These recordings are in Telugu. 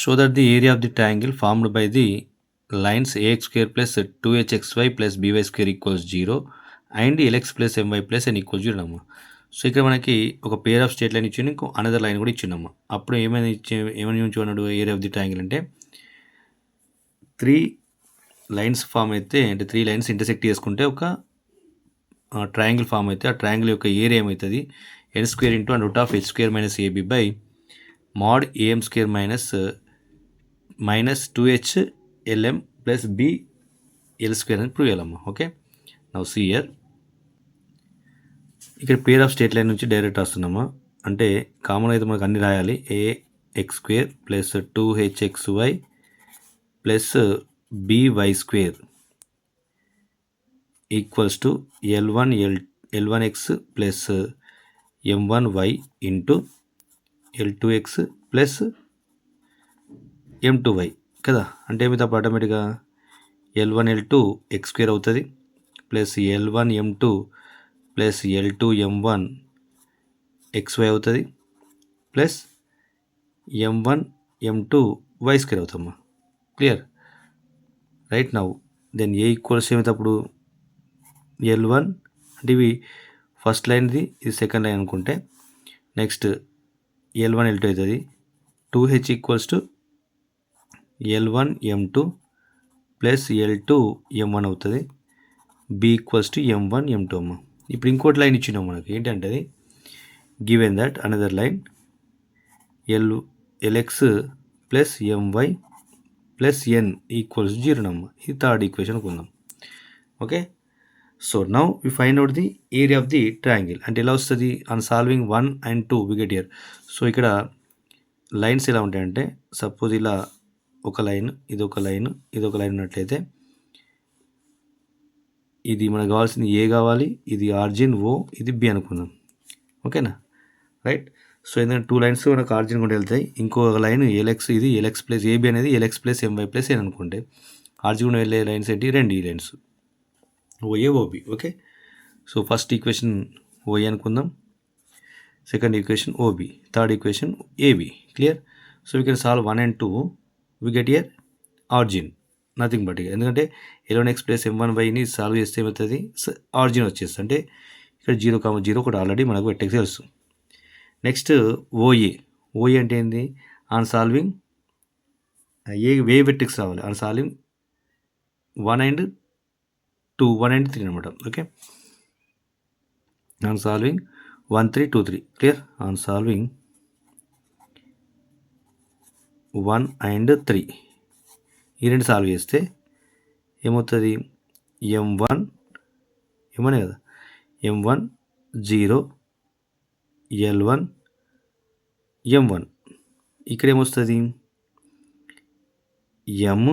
Show that the area of the triangle formed by the lines ax square plus 2hxy plus by square equals 0 and lx plus my plus n equals 0 అమ్మ. సో ఇక్కడ మనకి ఒక పేర్ ఆఫ్ స్ట్రేట్ లైన్ ఇచ్చిండు, ఇంకో అనదర్ లైన్ కూడా ఇచ్చిండమ్మ. అప్పుడు ఏమని ఉంచుకున్నాడు ఏరియా ఆఫ్ ది ట్రయాంగిల్ అంటే 3 లైన్స్ ఫామ్ అయితే, అంటే 3 లైన్స్ ఇంటర్సెక్ట్ చేసుకుంటే ఒక ట్రయాంగిల్ ఫామ్ అయితే ఆ ట్రయాంగిల్ యొక్క ఏరియా ఏమవుతుంది N square into and root of H square minus AB by mod am square minus 2h lm plus b l square అని ప్రూవ్ చేయాలమ్మా. ఓకే, నౌ సీ హియర్ ఇక్కడ పేర్ ఆఫ్ స్ట్రేట్ లైన్ నుంచి డైరెక్ట్ రాస్తున్నామా, అంటే కామన్ అయితే మనకు అన్ని రాయాలి. A x square plus 2hxy plus by square equals to l1x plus m1y into l2x plus m2y కదా. అంటే ఏమైతే అప్పుడు ఆటోమేటిక్గా l1 l2 x స్క్వేర్ అవుతుంది plus l1 m2 plus l2 m1 xy అవుతుంది plus m1 m2 y square అవుతామా. Clear right. నౌ దెన్ ఏ ఈక్వల్స్ ఏమైతే అప్పుడు l1 అంటే ఇవి ఫస్ట్ లైన్ది, ఇది సెకండ్ లైన్ అనుకుంటే నెక్స్ట్ l1 l2 అవుతుంది. 2h equals to l1 m2 plus l2 m1 అవుతుంది. b equals to m1 m2 అమ్మ. ఇప్పుడు ఇంకోటి లైన్ ఇచ్చినాం మనకి, ఏంటంటే అది given that another line lx plus my plus n equals 0 అమ్మ. ఇది థర్డ్ ఈక్వేషన్ కొందాం. Okay, so now we find out the area of the triangle. అంటే ఎలా వస్తుంది on solving 1 and 2 we get here. So ఇక్కడ లైన్స్ ఎలా ఉంటాయంటే సపోజ్ ఇలా ఒక లైన్, ఇది ఒక లైన్, ఇది ఒక లైన్ ఉన్నట్లయితే ఇది మనకు కావాల్సింది ఏ కావాలి, ఇది ఆర్జిన్ ఓ, ఇది బి అనుకుందాం. ఓకేనా, రైట్. సో ఎందుకంటే 2 లైన్స్ మనకు ఆర్జిన్ కూడా వెళ్తాయి. ఇంకొక లైన్ ఎల్ఎక్స్, ఇది ఎల్ఎక్స్ ప్లస్ ఏబి అనేది LX plus MY plus N అనుకుంటే ఆర్జిన్ కూడా వెళ్ళే లైన్స్ ఏంటి, రెండు ఈ lines OA OB. Okay, so first equation OA అనుకుందాం, second equation OB, third equation AB. Clear. So we can solve 1 and 2 we get here origin, nothing but ఎందుకంటే l1x ప్లస్ m1yని సాల్వ్ చేస్తే ఏమవుతుంది ఆర్జిన్ వచ్చేస్తుంది. అంటే ఇక్కడ 0,0 ఒకటి ఆల్రెడీ మనకు వెట్టెక్స్ తెలుసు. నెక్స్ట్ ఓఏ అంటే ఏంది, ఆన్ సాల్వింగ్ ఏ వెట్టెక్స్ రావాలి ఆన్ సాల్వింగ్ 1 and 2, 1 and 3 అనమాట. Okay, on solving 1 3 2 3. Clear. On solving 1 and 3 ఈ రెండు సాల్వ్ చేస్తే ఏమవుతుంది m1 ఏమనే కదా m1 0 l1 m1. ఇక్కడ ఏమొస్తుంది m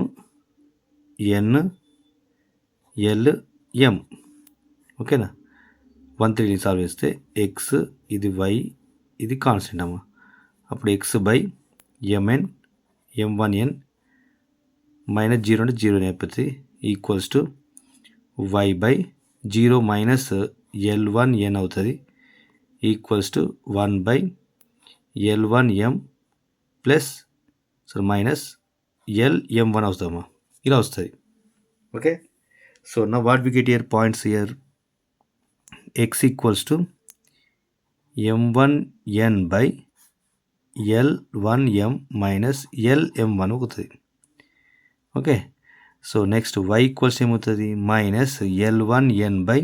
n l m. ఓకేనా, 1 3 సాల్వ్ చేస్తే ఎక్స్, ఇది వై, ఇది కాన్స్టెంట్ అమ్మ. అప్పుడు X by mn m1n minus 0 అంటే 0 అయిపోతుంది equals to Y by 0 minus l1n అవుతుంది equals to 1 by l1m plus minus lm1 అవుతామా, ఇలా వస్తుంది. ఓకే, సో నా what we get here points here x equals to m1n by l1m minus lm1 అవుతుంది. Okay, so next y equals ఏమవుతుంది minus l1n by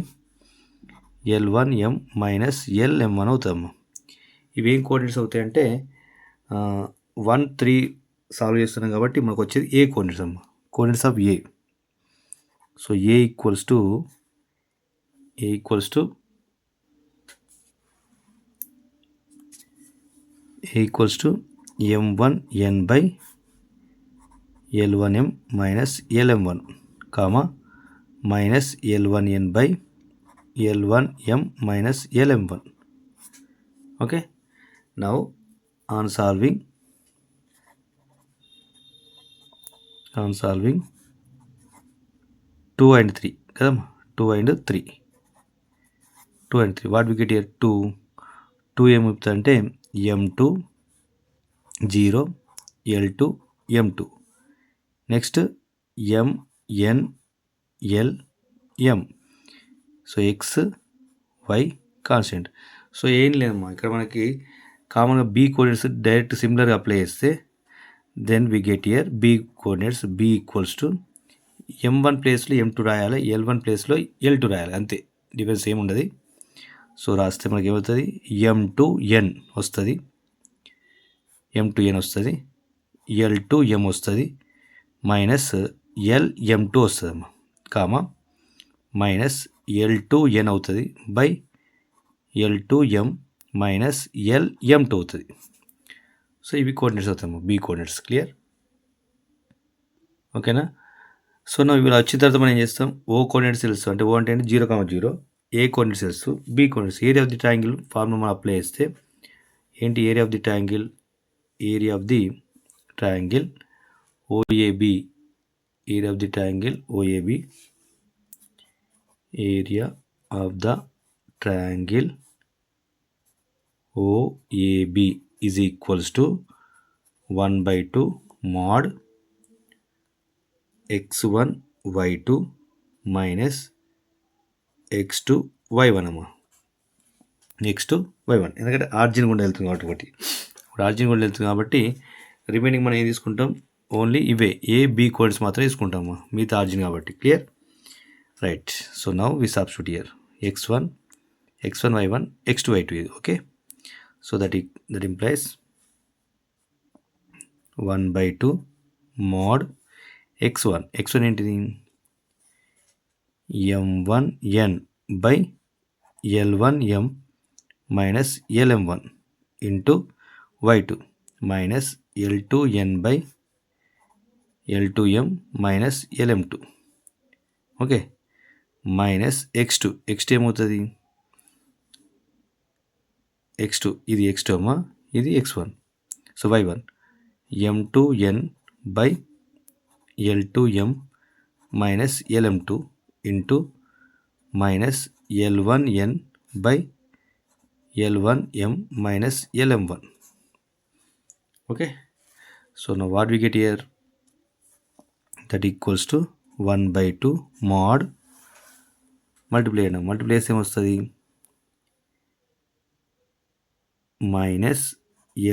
l1m minus lm1 అవుతాము. ఇవేం కోఆర్డినేట్స్ అవుతాయి అంటే 1 3 సాల్వ్ చేస్తున్నాం కాబట్టి మనకు వచ్చేది ఏ కోఆర్డినేట్స్ అమ్మ, coordinates of A. So A equals to m1n by l1m minus lm1 comma minus l1n by l1m minus lm1. Okay, now on solving 2 and 3 కదమ్మా, 2 and 3 what we get here 2 ఏమవుతుంది అంటే m2 0 l2 M2. Next MNLM. So X Y constant. So ఏం లేదమ్మా, ఇక్కడ మనకి కామన్గా బీ కోఆర్డినేట్స్ డైరెక్ట్ సిమిలర్గా అప్లై చేస్తే then we get year B coordinates B equals to M1 ప్లేస్లో M2 రాయాలి, L1 ప్లేస్లో L2 రాయాలి, అంతే, డిఫరెన్స్ ఏముండదు. సో రాస్తే మనకి ఏమవుతుంది, M2N వస్తుంది, M2N వస్తుంది, L2M వస్తుంది, మైనస్ LM2 వస్తుంది అమ్మ, కామా మైనస్ L2N అవుతుంది బై L2M మైనస్ LM2 అవుతుంది. సో ఇవి కోఆర్డినేట్స్ అవుతాము, బీ కోఆర్డినేట్స్. క్లియర్? ఓకేనా? సో నువ్వు ఇలా వచ్చిన తర్వాత మనం ఏం చేస్తాం, ఓ కోఆర్డినేట్స్ తెలుసు, అంటే ఓ అంటే 0,0, ఏ కోఆర్డినేట్స్ తెలుసు, B coordinates. Area of the triangle formula మనం అప్లై చేస్తే ఏంటి, area of the triangle, area of the triangle OAB, area of the triangle OAB, area of the triangle OAB is equals to 1/2 mod x1 y2 minus x2 y1 అమ్మా, x2 y1, ఎందుకంటే ఆర్జిన్ గుండా వెళ్తుంది కాబట్టి ఒకటి, ఇప్పుడు ఆర్జిన్ గుండా వెళ్తుంది కాబట్టి రిమైనింగ్ మనం ఏం తీసుకుంటాం, ఓన్లీ ఇవే ఏ బీ కోఆర్డినేట్స్ మాత్రమే తీసుకుంటాము, మిగతా ఆర్జిన్ కాబట్టి. Clear? Right. So now we substitute here x1 y1 x2 y2 ఇది. Okay, so that implies 1/2 mod x1 ఏంటిది, M1N by L1M minus LM1 into y2 minus L2N by L2M minus LM2. Okay, minus x2 ఏమవుతుంది, x2 ఇది x2 అమ్మా, ఇది x1, so y1 M2N by L2M minus LM2 into minus L1N by L1M minus LM1. Okay, so now what we get here, that equals to 1/2 mod multiply చేస్తే ఏమొస్తుంది, minus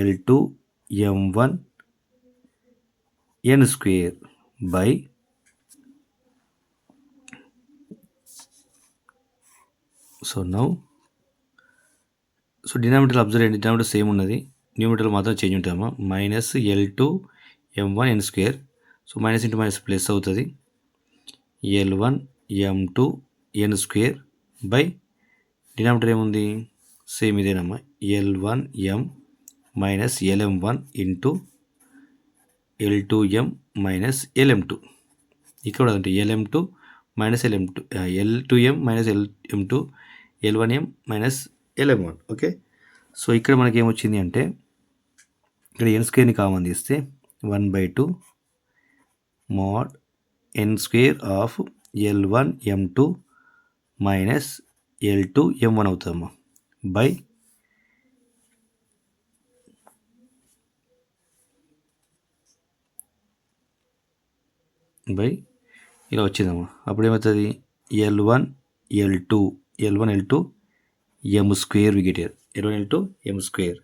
L2M1N square by so denominator observe చేయండి, డినామినేటర్ సేమ్ ఉన్నది, న్యూమినేటర్ మాత్రం చేంజ్ ఉంటామా, minus L2M1N square, so minus into minus plus అవుతుంది, L1M2N స్క్వేర్ బై డినామినేటర్ ఏముంది, సేమ్ ఇదేనమ్మా, L1M minus LM1 into L2M minus LM2. ఇక్కడ అంటే LM2 minus LM2, L2M minus LM2, L1M minus LM1. Okay, so ఇక్కడ మనకి ఏమొచ్చింది అంటే, ఇక్కడ N స్క్వేర్ని కామన్ తీస్తే 1/2 mod N square of L1M2 minus L2M1 అవుతుందమ్మా, బై ఇలా వచ్చిందమ్మా. అప్పుడు ఏమవుతుంది, L1L2 M square we get here, L1L2 M square.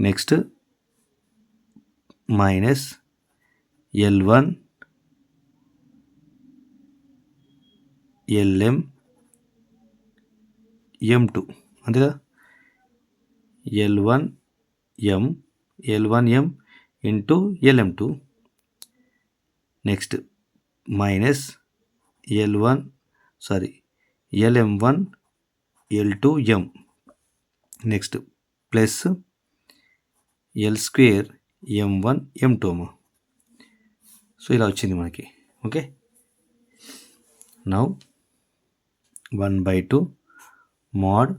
Next minus L1 LM M2 అంతేగా, L1M into LM2. Next minus LM1 L2M, next plus L square M1 M2 అమ్మా. సో ఇలా వచ్చింది మనకి. Okay, now 1/2 mod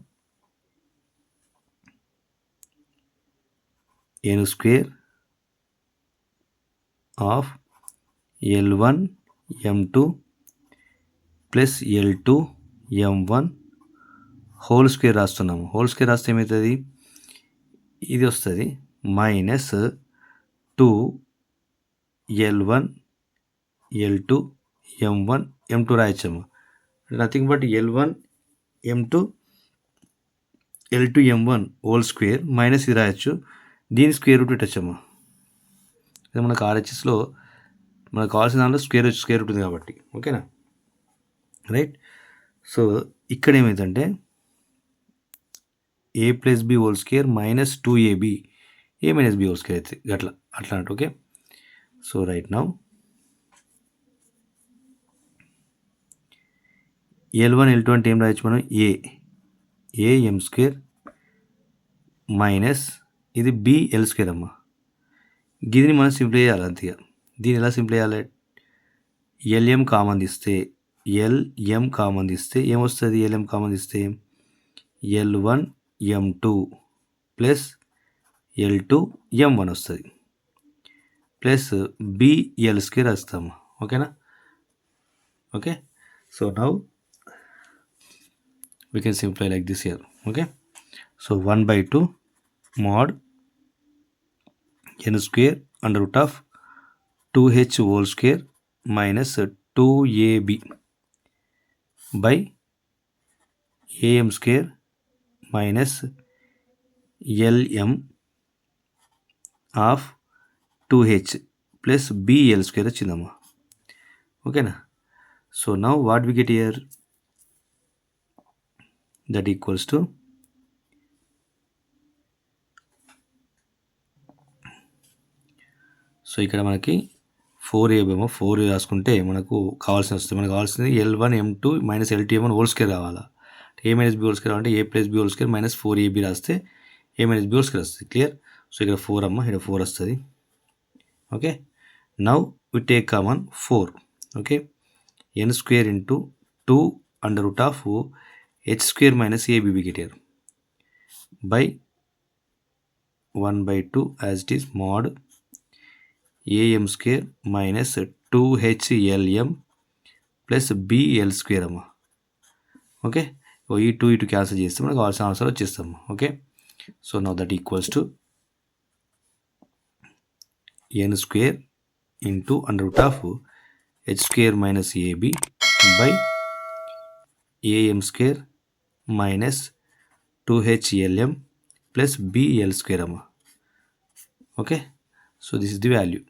N square of L1M2 plus L2M1 whole square రాస్తున్నాము. హోల్ స్క్వేర్ రాస్తే ఏమవుతుంది, ఇది వస్తుంది, minus 2 L1 L2 M1 M2 రాయొచ్చమ్మా. Nothing but L1 M2 L2 M1 whole square minus ఇది రాయొచ్చు, దీని స్క్వేర్ రూట్ పెట్టచ్చమ్మా. ఇది మనకు ఆర్హెచ్ఎస్లో మనకు కావాల్సిన దాంట్లో స్క్వేర్ రూట్ ఉంది కాబట్టి. ఓకేనా, రైట్. సో ఇక్కడ ఏమైందంటే a plus B whole square minus 2ab a minus B whole square అయితే అట్లా అంటే. Okay, so right now L1 L2 అంటే ఏం రాయొచ్చు మనం, ఏ ఎం స్క్వేర్ మైనస్ ఇది బి ఎల్ స్క్వేర్ అమ్మా. దీన్ని మనం సింప్లై చేయాలి అంతేగా. దీన్ని ఎలా సింప్లై చేయాలి, ఎల్ఎం కామన్ తీస్తే ఏమొస్తుంది, ఎల్ఎం కామన్ తీస్తే L1 M2 plus L2 M1 వస్తుంది ప్లస్ బిఎల్ స్క్వేర్ వస్తాము. ఓకేనా, okay. So now we can simplify like this here. Okay, so 1/2 mod n square under root of 2h whole square minus 2ab by am square minus lm of 2h plus bl square వచ్చిందమ్మా. ఓకేనా, so now what we get here, that equals to so ఇక్కడ మనకి 4ab 4 రాసుకుంటే మనకు కావాల్సిన వస్తుంది. మనకు కావాల్సింది L1 M2 minus L2 M1 whole square కావాలా. A minus B whole square అంటే A plus B whole square minus 4ab రాస్తే A minus B whole square వస్తుంది. క్లియర్. సో ఇక్కడ 4 అమ్మ, ఇక్కడ 4 వస్తుంది. Okay, now we take common 4. Okay, n square into 2 under root of h square minus ab we get here by 1/2 as it is mod am square minus 2hlm plus bl square అమ్మా. ఓకే, ఈ 2 క్యాన్సిల్ చేస్తే మనకు కావాల్సిన ఆన్సర్ వచ్చేస్తాము. Okay, so now that equals to n square into under root of h square minus ab by am square minus 2hlm plus bl square అమ్మా. Okay, so this is the value.